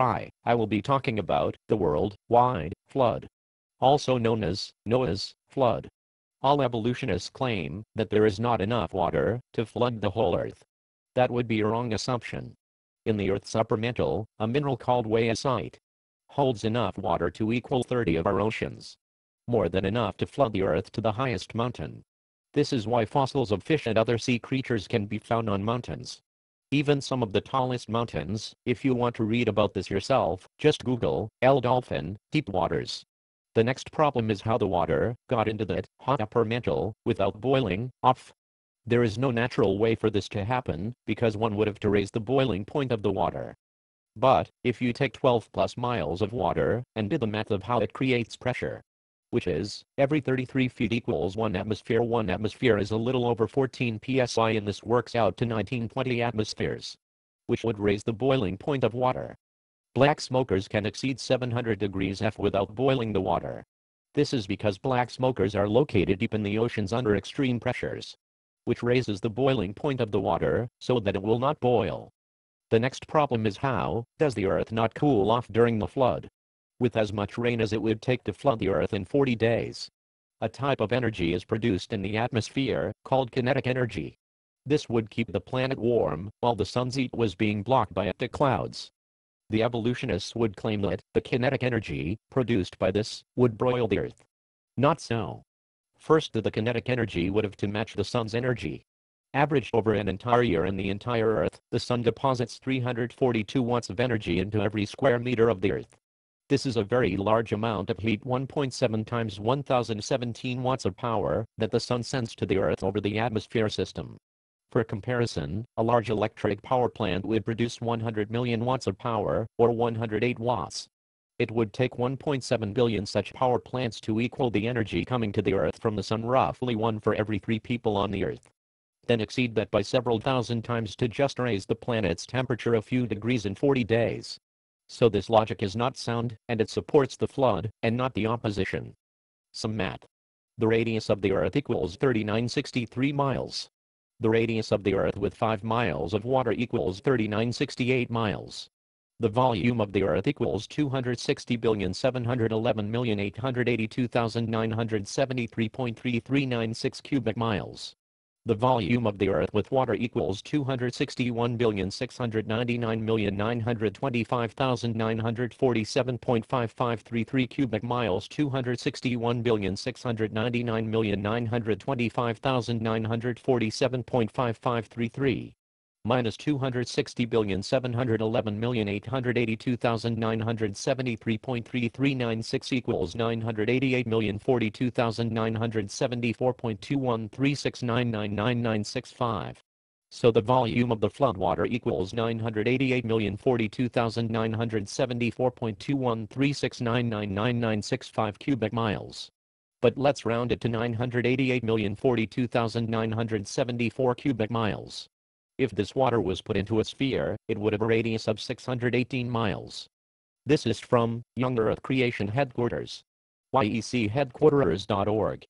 Hi, I will be talking about the worldwide flood, also known as Noah's flood. All evolutionists claim that there is not enough water to flood the whole Earth. That would be a wrong assumption. In the Earth's upper mantle, a mineral called wayacite holds enough water to equal 30 of our oceans. More than enough to flood the Earth to the highest mountain. This is why fossils of fish and other sea creatures can be found on mountains. Even some of the tallest mountains. If you want to read about this yourself, just Google El Dolphin, deep waters. The next problem is how the water got into that hot upper mantle without boiling off. There is no natural way for this to happen, because one would have to raise the boiling point of the water. But, if you take 12 plus miles of water, and do the math of how it creates pressure, which is, every 33 feet equals 1 atmosphere. 1 atmosphere is a little over 14 psi, and this works out to 1920 atmospheres, which would raise the boiling point of water. Black smokers can exceed 700 degrees F without boiling the water. This is because black smokers are located deep in the oceans under extreme pressures, which raises the boiling point of the water so that it will not boil. The next problem is how does the Earth not cool off during the flood? With as much rain as it would take to flood the Earth in 40 days. A type of energy is produced in the atmosphere, called kinetic energy. This would keep the planet warm, while the sun's heat was being blocked by thick clouds. The evolutionists would claim that the kinetic energy, produced by this, would broil the Earth. Not so. First, the kinetic energy would have to match the sun's energy. Averaged over an entire year in the entire Earth, the sun deposits 342 watts of energy into every square meter of the Earth. This is a very large amount of heat, 1.7 times 1017 watts of power, that the sun sends to the Earth over the atmosphere system. For comparison, a large electric power plant would produce 100 million watts of power, or 108 watts. It would take 1.7 billion such power plants to equal the energy coming to the Earth from the sun, roughly 1 for every 3 people on the Earth. Then exceed that by several thousand times to just raise the planet's temperature a few degrees in 40 days. So this logic is not sound, and it supports the flood, and not the opposition. Some math. The radius of the Earth equals 3963 miles. The radius of the Earth with 5 miles of water equals 3968 miles. The volume of the Earth equals 260,711,882,973.3396 cubic miles. The volume of the Earth with water equals 261,699,925,947.5533 cubic miles. 261,699,925,947.5533 minus 260,711,882,973.3396 equals 988,042,974.2136999965. So the volume of the floodwater equals 988,042,974.2136999965 cubic miles. But let's round it to 988,042,974 cubic miles. If this water was put into a sphere, it would have a radius of 618 miles. This is from Young Earth Creation Headquarters. YECHeadquarters.org.